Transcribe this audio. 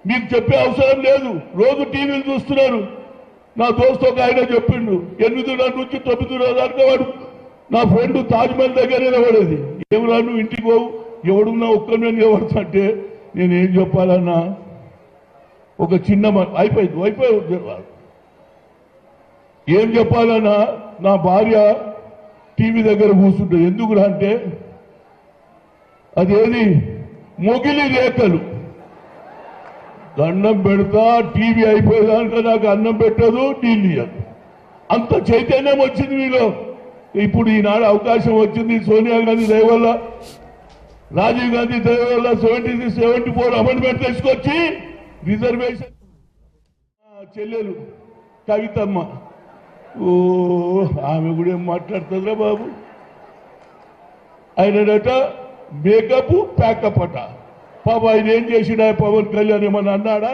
మీకు చెప్పే అవసరం లేదు, రోజు టీవీలు చూస్తున్నారు. నా దోస్తు ఒక ఆయన చెప్పిండు 8:30 నుంచి 9:30 దాకా వాడు నా ఫ్రెండ్ తాజ్మహల్ దగ్గర నిలబడేది. ఎవరా నువ్వు ఇంటికి పోవు, ఎవడున్నా ఒక్కరిని నిలబడతా నేనేం చెప్పాలన్నా, ఒక చిన్న అయిపోయింది ఏం చెప్పాలన్నా, నా భార్య టీవీ దగ్గర కూర్చుంటుంది. ఎందుకురా అంటే అదేది మొగిలి రేఖలు, దండం పెడతా టీవీ అయిపోయేదానిక నాకు అన్నం పెట్టదు, నీళ్ళు ఇయ్యదు. అంత చైతన్యం వచ్చింది మీలో. ఇప్పుడు ఈనాడు అవకాశం వచ్చింది సోనియా గాంధీ దయ వల్ల, రాజీవ్ గాంధీ దయ వల్ల 74 అమెండ్మెంట్ తీసుకొచ్చి రిజర్వేషన్. చెల్లెలు కవితమ్మ, ఓ ఆమె కూడా ఏం మాట్లాడుతుందిరా బాబు. ఆయనడట మేకప్ ప్యాకప్ అట. పాప ఆయన ఏం చేసినా పవన్ కళ్యాణ్ ఏమన్నా అన్నాడా?